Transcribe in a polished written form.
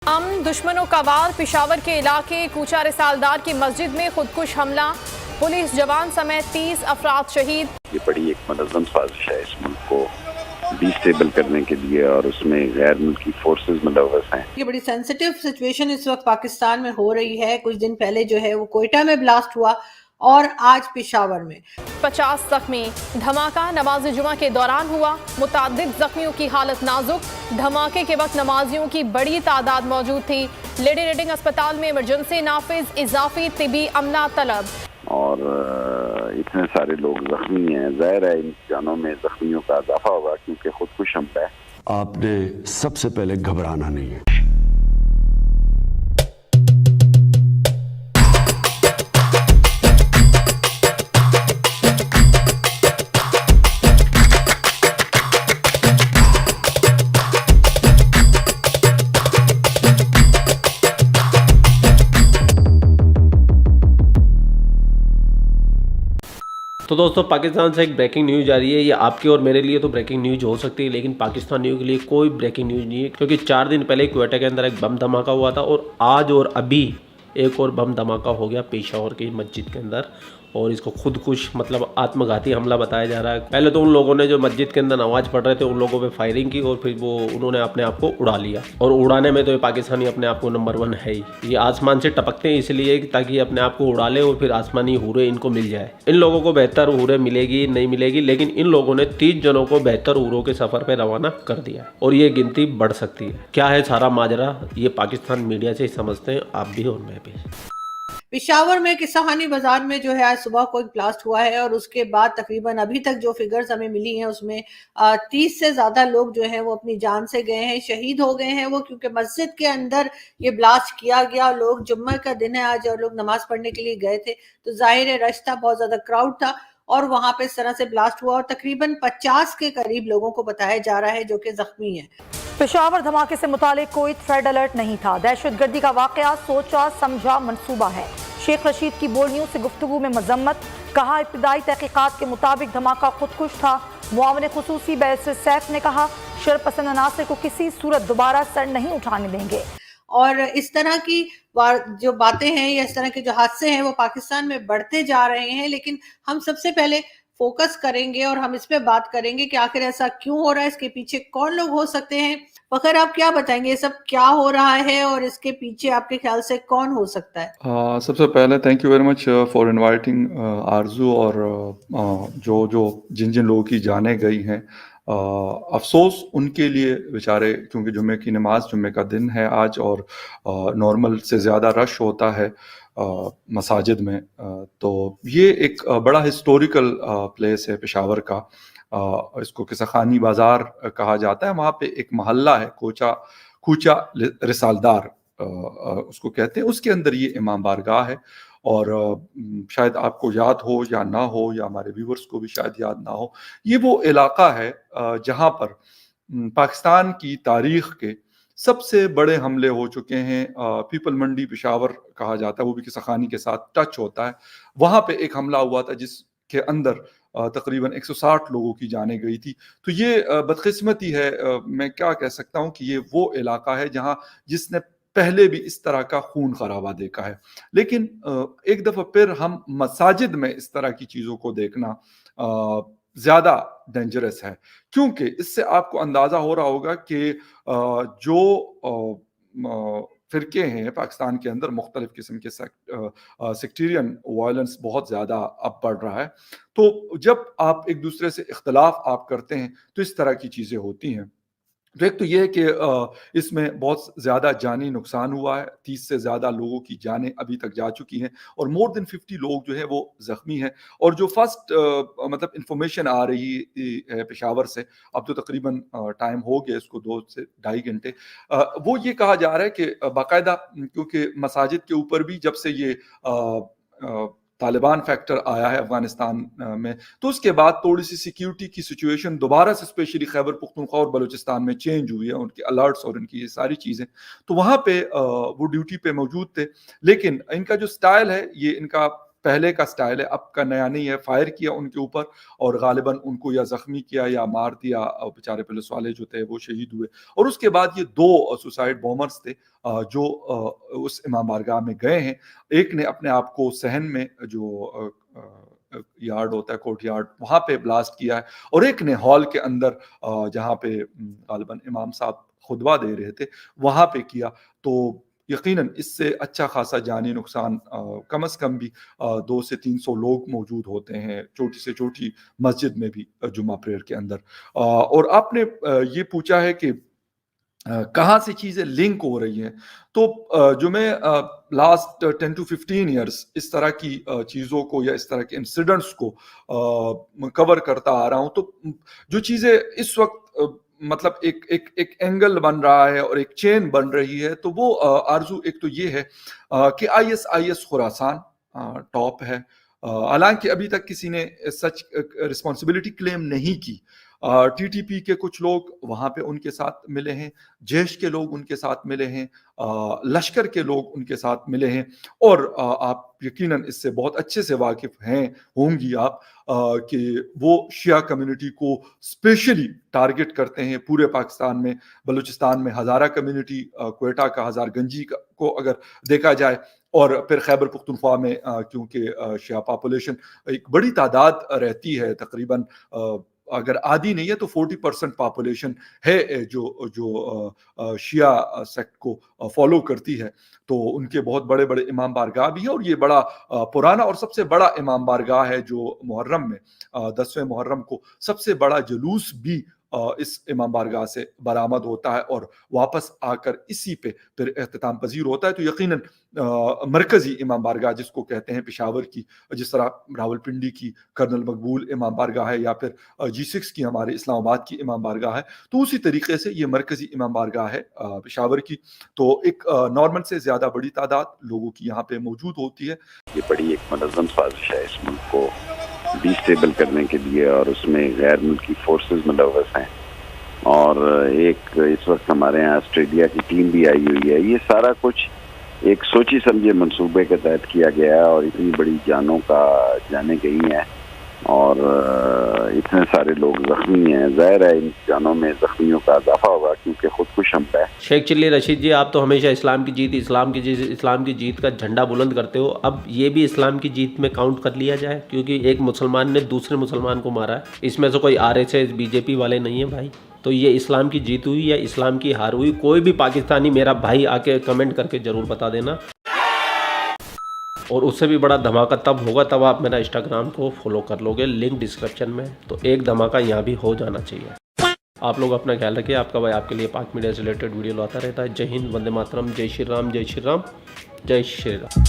دشمنوں کا وار پشاور کے علاقے کوچہ رسالدار کی مسجد میں خودکش حملہ، پولیس جوان سمیت 30 افراد شہید۔ یہ بڑی ایک منظم سازش ہے اس ملک کو ڈی اسٹیبل کرنے کے لیے، اور اس میں غیر ملکی فورسز ملوث ہیں۔ یہ بڑی سینسیٹیو سچویشن اس وقت پاکستان میں ہو رہی ہے۔ کچھ دن پہلے جو ہے وہ کوئٹہ میں بلاسٹ ہوا اور آج پشاور میں 50 زخمی، دھماکہ نماز جمعہ کے دوران ہوا، متعدد زخمیوں کی حالت نازک، دھماکے کے وقت نمازیوں کی بڑی تعداد موجود تھی، لیڈی ریڈنگ اسپتال میں ایمرجنسی نافذ، اضافی طبی عملہ طلب۔ اور اتنے سارے لوگ زخمی ہیں، ظاہر ہے ان جانوں میں زخمیوں کا اضافہ ہوگا کیونکہ خودکش حملہ ہے۔ آپ نے سب سے پہلے گھبرانا نہیں ہے۔ تو دوستو پاکستان سے ایک بریکنگ نیوز جاری ہے۔ یہ آپ کے اور میرے لیے تو بریکنگ نیوز ہو سکتی ہے، لیکن پاکستانیوں کے لیے کوئی بریکنگ نیوز نہیں ہے، کیونکہ 4 دن پہلے کوئٹہ کے اندر ایک بم دھماکہ ہوا تھا، اور آج اور ابھی ایک اور بم دھماکہ ہو گیا پشاور کی مسجد کے اندر، اور اس کو خودکش مطلب آتم گھاتی حملہ بتایا جا رہا ہے۔ پہلے تو ان لوگوں نے جو مسجد کے اندر نماز پڑھ رہے تھے ان لوگوں پہ فائرنگ کی، اور پھر وہ انہوں نے اپنے آپ کو اڑا لیا، اور اڑانے میں تو یہ پاکستانی اپنے آپ کو نمبر 1 ہے ہی۔ یہ آسمان سے ٹپکتے ہیں اس لیے تاکہ یہ اپنے آپ کو اڑا لے اور پھر آسمانی حوریں ان کو مل جائے۔ ان لوگوں کو بہتر حوریں ملے گی نہیں ملے گی، لیکن ان لوگوں نے 30 جنوں کو بہتر حوروں کے سفر پہ روانہ کر دیا ہے، اور یہ گنتی بڑھ سکتی ہے۔ کیا ہے سارا ماجرا، یہ پاکستان میڈیا سے ہی سمجھتے ہیں، آپ بھی اور میں بھی۔ پشاور میں قصہ خانی بازار میں جو ہے آج صبح کو ایک بلاسٹ ہوا ہے، اور اس کے بعد تقریباً ابھی تک جو فگرز ہمیں ملی ہیں اس میں 30 سے زیادہ لوگ جو ہیں وہ اپنی جان سے گئے ہیں، شہید ہو گئے ہیں وہ، کیونکہ مسجد کے اندر یہ بلاسٹ کیا گیا۔ لوگ جمعہ کا دن ہے آج اور لوگ نماز پڑھنے کے لیے گئے تھے، تو ظاہر ہے رش تھا، بہت زیادہ کراؤڈ تھا، اور وہاں پہ اس طرح سے بلاسٹ ہوا، اور تقریباً 50 کے قریب لوگوں کو بتایا جا رہا ہے جو کہ زخمی ہیں۔ پشاور دھماکے سے متعلق کوئی تھریڈ الرٹ نہیں تھا، دہشت گردی کا واقعہ سوچا سمجھا منصوبہ ہے۔ شیخ رشید کی بولیوں سے گفتگو میں مذمت، کہا ابتدائی تحقیقات کے مطابق دھماکہ خودکش تھا۔ معاون خصوصی بیرسٹر سیف نے کہا شرپسند عناصر کو کسی صورت دوبارہ سر نہیں اٹھانے دیں گے۔ اور اس طرح کی جو باتیں ہیں یا اس طرح کے جو حادثے ہیں وہ پاکستان میں بڑھتے جا رہے ہیں، لیکن ہم سب سے پہلے فوکس کریں گے اور ہم اس پہ بات کریں گے کہ آخر ایسا کیوں ہو رہا ہے، اس کے پیچھے کون لوگ ہو سکتے ہیں۔ فخر آپ کیا بتائیں گے، یہ سب کیا ہو رہا ہے اور اس کے پیچھے آپ کے خیال سے کون ہو سکتا ہے؟ سب سے پہلے thank you very much for inviting آرزو، اور جو جن لوگوں کی جانیں گئی ہیں، افسوس ان کے لیے بیچارے، کیونکہ جمعے کی نماز، جمعے کا دن ہے آج، اور نارمل سے زیادہ رش ہوتا ہے مساجد میں، تو یہ ایک بڑا ہسٹوریکل پلیس ہے پشاور کا۔ اس کو قصہ خانی بازار کہا جاتا ہے۔ وہاں پہ ایک محلہ ہے کوچہ رسالدار اس کو کہتے ہیں، اس کے اندر یہ امام بارگاہ ہے، اور شاید آپ کو یاد ہو یا نہ ہو، یا ہمارے ویورز کو بھی شاید یاد نہ ہو، یہ وہ علاقہ ہے جہاں پر پاکستان کی تاریخ کے سب سے بڑے حملے ہو چکے ہیں۔ پیپل منڈی پشاور کہا جاتا ہے، وہ بھی قصہ خانی کے ساتھ ٹچ ہوتا ہے۔ وہاں پہ ایک حملہ ہوا تھا جس کے اندر تقریباً 160 لوگوں کی جانیں گئی تھی۔ تو یہ بدقسمتی ہے، میں کیا کہہ سکتا ہوں کہ یہ وہ علاقہ ہے جس نے پہلے بھی اس طرح کا خون خرابہ دیکھا ہے، لیکن ایک دفعہ پھر ہم مساجد میں اس طرح کی چیزوں کو دیکھنا زیادہ ڈینجرس ہے، کیونکہ اس سے آپ کو اندازہ ہو رہا ہوگا کہ جو فرقے ہیں پاکستان کے اندر، مختلف قسم کے سیکٹیرین وائلنس بہت زیادہ اب بڑھ رہا ہے۔ تو جب آپ ایک دوسرے سے اختلاف آپ کرتے ہیں تو اس طرح کی چیزیں ہوتی ہیں۔ تو ایک تو یہ ہے کہ اس میں بہت زیادہ جانی نقصان ہوا ہے، 30 سے زیادہ لوگوں کی جانیں ابھی تک جا چکی ہیں، اور مور دین 50 لوگ جو ہے وہ زخمی ہیں۔ اور جو فرسٹ مطلب انفارمیشن آ رہی ہے پشاور سے، اب تو تقریباً ٹائم ہو گیا اس کو 2 سے 2.5 گھنٹے، وہ یہ کہا جا رہا ہے کہ باقاعدہ، کیونکہ مساجد کے اوپر بھی جب سے یہ طالبان فیکٹر آیا ہے افغانستان میں، تو اس کے بعد تھوڑی سی سیکیورٹی کی سچویشن دوبارہ سے اسپیشلی خیبر پختونخوا اور بلوچستان میں چینج ہوئی ہے، ان کے الرٹس اور ان کی یہ ساری چیزیں، تو وہاں پہ وہ ڈیوٹی پہ موجود تھے۔ لیکن ان کا جو سٹائل ہے، یہ ان کا پہلے کا سٹائل ہے، اب کا نیا نہیں ہے. فائر کیا ان کے اوپر اور غالباً ان کو یا زخمی کیا یا مار دیا. بیچارے پولیس والے جو تھے وہ شہید ہوئے. اور اس کے بعد یہ 2 سوسائڈ بومرز تھے جو اس امام بارگاہ میں گئے ہیں. ایک نے اپنے آپ کو صحن میں جو یارڈ ہوتا ہے، کورٹ یارڈ، وہاں پہ بلاسٹ کیا ہے، اور ایک نے ہال کے اندر جہاں پہ غالباً امام صاحب خطبہ دے رہے تھے وہاں پہ کیا. تو یقیناً اس سے اچھا خاصا جانی نقصان، کم از کم بھی 200 سے 300 لوگ موجود ہوتے ہیں چھوٹی سے چھوٹی مسجد میں بھی جمعہ پریئر کے اندر. اور آپ نے یہ پوچھا ہے کہ کہاں سے چیزیں لنک ہو رہی ہیں، تو جو میں لاسٹ 10 to 15 ایئرس اس طرح کی چیزوں کو یا اس طرح کے انسیڈنٹس کو کور کرتا آ رہا ہوں، تو جو چیزیں اس وقت مطلب ایک اینگل بن رہا ہے اور ایک چین بن رہی ہے، تو وہ آرزو ایک تو یہ ہے کہ IS خراسان ٹاپ ہے. حالانکہ ابھی تک کسی نے سچ رسپانسبلٹی کلیم نہیں کی. TTP کے کچھ لوگ وہاں پہ ان کے ساتھ ملے ہیں، جیش کے لوگ ان کے ساتھ ملے ہیں، لشکر کے لوگ ان کے ساتھ ملے ہیں. اور آپ یقیناً اس سے بہت اچھے سے واقف ہوں گی آپ کہ وہ شیعہ کمیونٹی کو اسپیشلی ٹارگٹ کرتے ہیں پورے پاکستان میں. بلوچستان میں ہزارہ کمیونٹی، کوئٹہ کا ہزار گنجی کو اگر دیکھا جائے، اور پھر خیبر پختونخوا میں کیونکہ شیعہ پاپولیشن ایک بڑی تعداد رہتی ہے، تقریباً اگر آدھی نہیں ہے تو 40% پاپولیشن ہے جو شیعہ سیکٹ کو فالو کرتی ہے. تو ان کے بہت بڑے بڑے امام بارگاہ بھی ہیں، اور یہ بڑا پرانا اور سب سے بڑا امام بارگاہ ہے جو محرم میں 10ویں محرم کو سب سے بڑا جلوس بھی اس امام بارگاہ سے برآمد ہوتا ہے اور واپس آ کر اسی پہ پھر اختتام پذیر ہوتا ہے. تو یقیناً مرکزی امام بارگاہ جس کو کہتے ہیں پشاور کی، جس طرح راولپنڈی کی کرنل مقبول امام بارگاہ ہے یا پھر G6 کی ہمارے اسلام آباد کی امام بارگاہ ہے، تو اسی طریقے سے یہ مرکزی امام بارگاہ ہے پشاور کی. تو ایک نارمل سے زیادہ بڑی تعداد لوگوں کی یہاں پہ موجود ہوتی ہے. یہ بڑی ایک منظم سازش ہے اس ملک کو ڈیسٹیبل کرنے کے لیے، اور اس میں غیر ملکی فورسز ملوث ہیں، اور ایک اس وقت ہمارے یہاں آسٹریلیا کی ٹیم بھی آئی ہوئی ہے. یہ سارا کچھ ایک سوچی سمجھے منصوبے کے تحت کیا گیا ہے، اور اتنی بڑی جانیں گئی ہیں اور اتنے سارے لوگ زخمی ہیں. ظاہر ہے ان جانوں میں زخمیوں کا اضافہ ہوگا کیونکہ خودکش حملہ ہے. شیخ چلی رشید جی، آپ تو ہمیشہ اسلام کی جیت کا جھنڈا بلند کرتے ہو. اب یہ بھی اسلام کی جیت میں کاؤنٹ کر لیا جائے، کیونکہ ایک مسلمان نے دوسرے مسلمان کو مارا ہے. اس میں سے کوئی RSS BJP والے نہیں ہیں بھائی. تو یہ اسلام کی جیت ہوئی یا اسلام کی ہار ہوئی؟ کوئی بھی پاکستانی میرا بھائی آ کے کمنٹ کر کے ضرور بتا دینا. اور اس سے بھی بڑا دھماکہ تب ہوگا تب آپ میرا انسٹاگرام کو فالو کر لو گے، لنک ڈسکرپشن میں. تو ایک دھماکہ یہاں بھی ہو جانا چاہیے. آپ لوگ اپنا خیال رکھیے. آپ کا بھائی آپ کے لیے پاک میڈیا سے ریلیٹڈ ویڈیو لاتا رہتا ہے. جے ہند، وندے ماترم، جے شری رام، جے شری رام، جے شری رام.